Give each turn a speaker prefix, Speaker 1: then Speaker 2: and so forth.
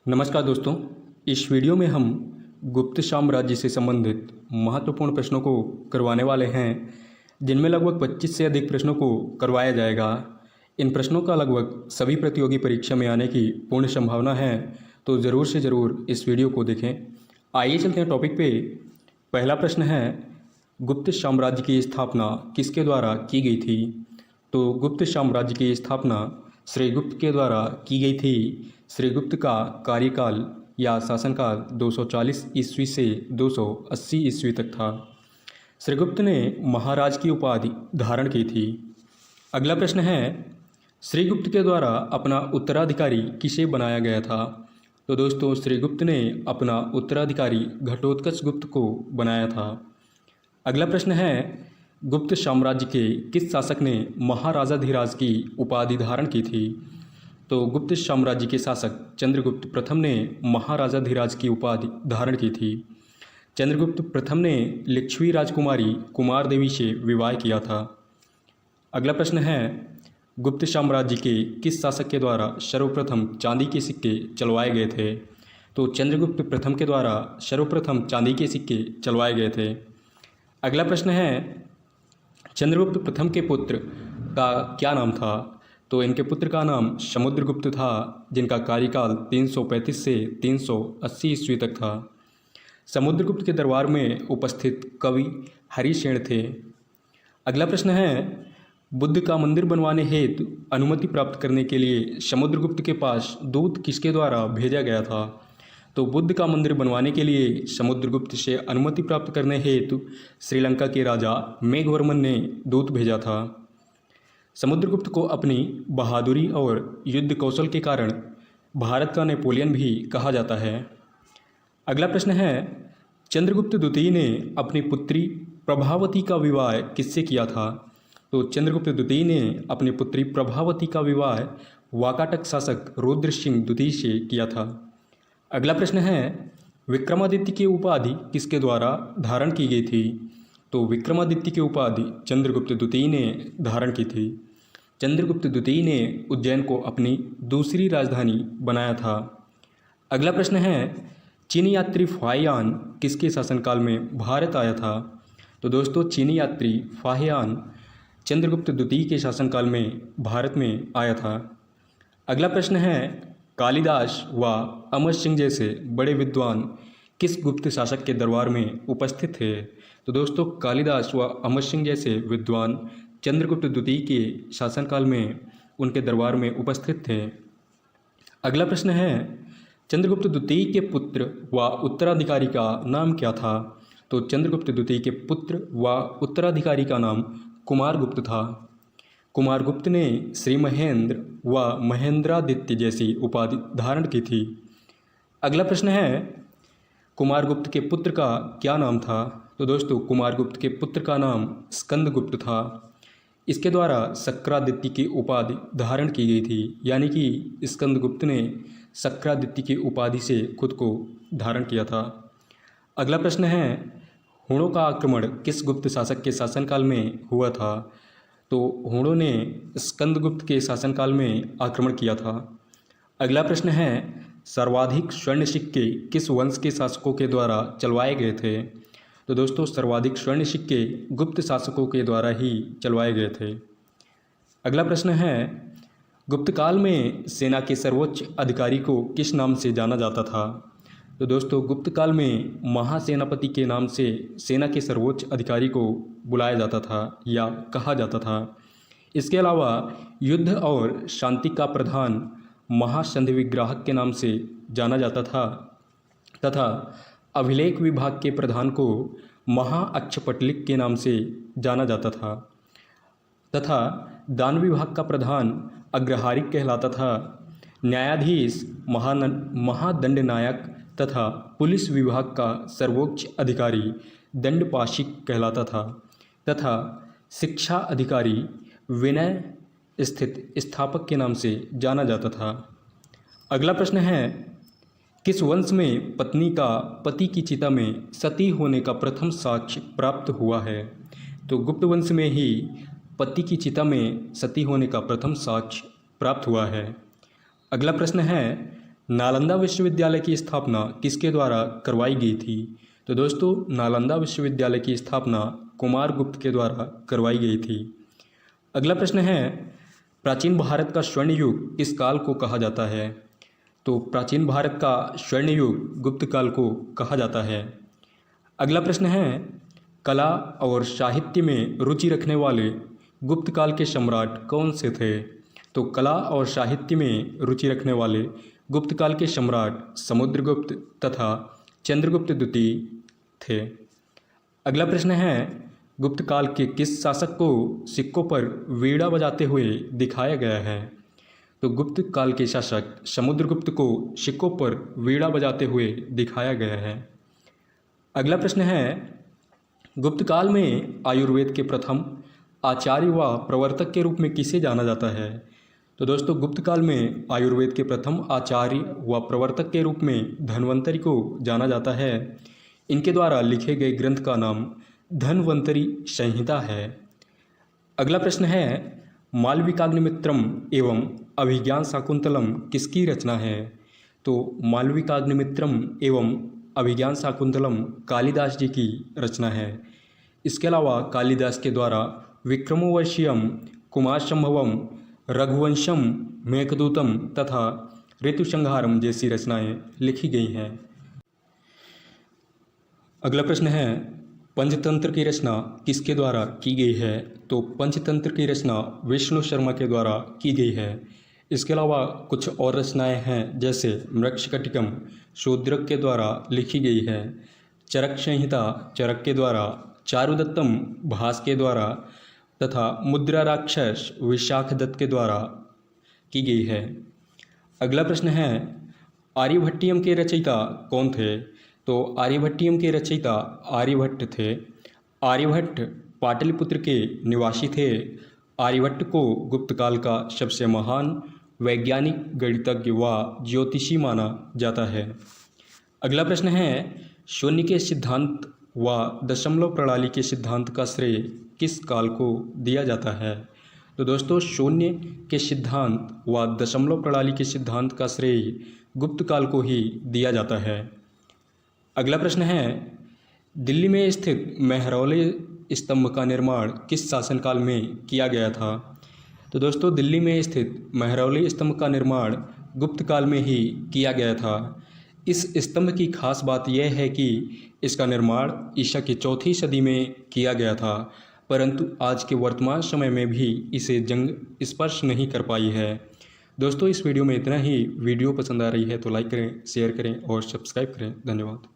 Speaker 1: नमस्कार दोस्तों। इस वीडियो में हम गुप्त साम्राज्य से संबंधित महत्वपूर्ण प्रश्नों को करवाने वाले हैं, जिनमें लगभग 25 से अधिक प्रश्नों को करवाया जाएगा। इन प्रश्नों का लगभग सभी प्रतियोगी परीक्षा में आने की पूर्ण संभावना है, तो ज़रूर से ज़रूर इस वीडियो को देखें। आइए चलते हैं टॉपिक पे। पहला प्रश्न है, गुप्त साम्राज्य की स्थापना किसके द्वारा की गई थी? तो गुप्त साम्राज्य की स्थापना श्रीगुप्त के द्वारा की गई थी। श्रीगुप्त का कार्यकाल या शासनकाल 240 ईस्वी से 280 ईस्वी तक था। श्रीगुप्त ने महाराज की उपाधि धारण की थी। अगला प्रश्न है, श्रीगुप्त के द्वारा अपना उत्तराधिकारी किसे बनाया गया था? तो दोस्तों, श्रीगुप्त ने अपना उत्तराधिकारी घटोत्कच गुप्त को बनाया था। अगला प्रश्न है, गुप्त साम्राज्य के किस शासक ने महाराजाधिराज की उपाधि धारण की थी? तो गुप्त साम्राज्य के शासक चंद्रगुप्त प्रथम ने महाराजाधिराज की उपाधि धारण की थी। चंद्रगुप्त प्रथम ने लिच्छवी राजकुमारी कुमार देवी से विवाह किया था। अगला प्रश्न है, गुप्त साम्राज्य के किस शासक के द्वारा सर्वप्रथम चांदी के सिक्के चलवाए गए थे? तो चंद्रगुप्त प्रथम के द्वारा सर्वप्रथम चांदी के सिक्के चलवाए गए थे। अगला प्रश्न है, चंद्रगुप्त प्रथम के पुत्र का क्या नाम था? तो इनके पुत्र का नाम समुद्रगुप्त था, जिनका कार्यकाल 335 से 380 ईस्वी तक था। समुद्रगुप्त के दरबार में उपस्थित कवि हरिसेन थे। अगला प्रश्न है, बुद्ध का मंदिर बनवाने हेतु अनुमति प्राप्त करने के लिए समुद्रगुप्त के पास दूत किसके द्वारा भेजा गया था? तो बुद्ध का मंदिर बनवाने के लिए समुद्रगुप्त से अनुमति प्राप्त करने हेतु श्रीलंका के राजा मेघवर्मन ने दूत भेजा था। समुद्रगुप्त को अपनी बहादुरी और युद्ध कौशल के कारण भारत का नेपोलियन भी कहा जाता है। अगला प्रश्न है, चंद्रगुप्त द्वितीय ने अपनी पुत्री प्रभावती का विवाह किससे किया था? तो चंद्रगुप्त द्वितीय ने अपनी पुत्री प्रभावती का विवाह वाकाटक शासक रुद्र सिंह द्वितीय से किया था। अगला प्रश्न है, विक्रमादित्य की उपाधि किसके द्वारा धारण की गई थी? तो विक्रमादित्य की उपाधि चंद्रगुप्त द्वितीय ने धारण की थी। चंद्रगुप्त द्वितीय ने उज्जैन को अपनी दूसरी राजधानी बनाया था। अगला प्रश्न है, चीनी यात्री फाहियान किसके शासनकाल में भारत आया था? तो दोस्तों, चीनी यात्री फाहियान चंद्रगुप्त द्वितीय के शासनकाल में भारत में आया था। अगला प्रश्न है, कालिदास व अमर सिंह जैसे बड़े विद्वान किस गुप्त शासक के दरबार में उपस्थित थे? तो दोस्तों, कालिदास व अमर सिंह जैसे विद्वान चंद्रगुप्त द्वितीय के शासनकाल में उनके दरबार में उपस्थित थे। अगला प्रश्न है, चंद्रगुप्त द्वितीय के पुत्र व उत्तराधिकारी का नाम क्या था? तो चंद्रगुप्त द्वितीय के पुत्र व उत्तराधिकारी का नाम कुमारगुप्त था। कुमारगुप्त ने श्री महेंद्र व महेंद्रादित्य जैसी उपाधि धारण की थी। अगला प्रश्न है, कुमारगुप्त के पुत्र का क्या नाम था? तो दोस्तों, कुमारगुप्त के पुत्र का नाम स्कंदगुप्त था। इसके द्वारा शक्रादित्य की उपाधि धारण की गई थी, यानी कि स्कंदगुप्त ने शक्रादित्य की उपाधि से खुद को धारण किया था। अगला प्रश्न है, हुणों का आक्रमण किस गुप्त शासक के शासनकाल में हुआ था? तो हुणों ने स्कंदगुप्त के शासनकाल में आक्रमण किया था। अगला प्रश्न है, सर्वाधिक स्वर्ण सिक्के किस वंश के शासकों के द्वारा चलवाए गए थे? तो दोस्तों, सर्वाधिक स्वर्ण सिक्के गुप्त शासकों के द्वारा ही चलवाए गए थे। अगला प्रश्न है, गुप्त काल में सेना के सर्वोच्च अधिकारी को किस नाम से जाना जाता था? तो दोस्तों, गुप्त काल में महासेनापति के नाम से सेना के सर्वोच्च अधिकारी को बुलाया जाता था या कहा जाता था। इसके अलावा युद्ध और शांति का प्रधान महासंधि विग्राहक के नाम से जाना जाता था तथा अभिलेख विभाग के प्रधान को महाअक्षपटलिक के नाम से जाना जाता था तथा दान विभाग का प्रधान अग्रहारिक कहलाता था। न्यायाधीश महादंडनायक तथा पुलिस विभाग का सर्वोच्च अधिकारी दंडपाशिक कहलाता था तथा शिक्षा अधिकारी विनय स्थित स्थापक के नाम से जाना जाता था। अगला प्रश्न है, किस वंश में पत्नी का पति की चिता में सती होने का प्रथम साक्ष्य प्राप्त हुआ है? तो गुप्त वंश में ही पति की चिता में सती होने का प्रथम साक्ष्य प्राप्त हुआ है। अगला प्रश्न है, नालंदा विश्वविद्यालय की स्थापना किसके द्वारा करवाई गई थी? तो दोस्तों नालंदा विश्वविद्यालय की स्थापना कुमारगुप्त के द्वारा करवाई गई थी। अगला प्रश्न है, प्राचीन भारत का स्वर्ण युग किस काल को कहा जाता है? तो प्राचीन भारत का स्वर्ण युग गुप्त काल को कहा जाता है। अगला प्रश्न है, कला और साहित्य में रुचि रखने वाले गुप्त काल के सम्राट कौन से थे? तो कला और साहित्य में रुचि रखने वाले गुप्त काल के सम्राट समुद्रगुप्त तथा चंद्रगुप्त द्वितीय थे। अगला प्रश्न है, गुप्त काल के किस शासक को सिक्कों पर वीणा बजाते हुए दिखाया गया है? तो गुप्त काल के शासक समुद्रगुप्त को सिक्कों पर वीणा बजाते हुए दिखाया गया है। अगला प्रश्न है, गुप्त काल में आयुर्वेद के प्रथम आचार्य व प्रवर्तक के रूप में किसे जाना जाता है? तो दोस्तों गुप्त काल में आयुर्वेद के प्रथम आचार्य व प्रवर्तक के रूप में धन्वंतरि को जाना जाता है। इनके द्वारा लिखे गए ग्रंथ का नाम धन्वंतरि संहिता है। अगला प्रश्न है, मालविकाग्निमित्रम एवं अभिज्ञान शाकुंतलम किसकी रचना है? तो मालविकाग्निमित्रम एवं अभिज्ञान शाकुंतलम कालिदास जी की रचना है। इसके अलावा कालिदास के द्वारा विक्रमोर्वशीयम, कुमारसंभवम, रघुवंशम, मेघदूतम तथा ऋतुसंहारम जैसी रचनाएं लिखी गई हैं। अगला प्रश्न है, पंचतंत्र की रचना किसके द्वारा की गई है? तो पंचतंत्र की रचना विष्णु शर्मा के द्वारा की गई है। इसके अलावा कुछ और रचनाएं हैं जैसे मृच्छकटिकम शूद्रक के द्वारा लिखी गई है, चरक संहिता चरक के द्वारा, चारुदत्तम भास के द्वारा तथा मुद्रा राक्षस विशाख दत्त के द्वारा की गई है। अगला प्रश्न है, आर्यभट्टियम के रचयिता कौन थे? तो आर्यभट्टियम के रचयिता आर्यभट्ट थे। आर्यभट्ट पाटलिपुत्र के निवासी थे। आर्यभट्ट को गुप्त काल का सबसे महान वैज्ञानिक, गणितज्ञ व ज्योतिषी माना जाता है। अगला प्रश्न है, शून्य के सिद्धांत व दशमलव प्रणाली के सिद्धांत का श्रेय किस काल को दिया जाता है? तो दोस्तों शून्य के सिद्धांत व दशमलव प्रणाली के सिद्धांत का श्रेय गुप्त काल को ही दिया जाता है। अगला प्रश्न है, दिल्ली में स्थित मेहरौली स्तंभ का निर्माण किस शासनकाल में किया गया था? तो दोस्तों दिल्ली में स्थित मेहरौली स्तंभ का निर्माण गुप्त काल में ही किया गया था। इस स्तंभ की खास बात यह है कि इसका निर्माण ईसा की 4वीं सदी में किया गया था, परंतु आज के वर्तमान समय में भी इसे जंग स्पर्श नहीं कर पाई है। दोस्तों इस वीडियो में इतना ही। वीडियो पसंद आ रही है तो लाइक करें, शेयर करें और सब्सक्राइब करें। धन्यवाद।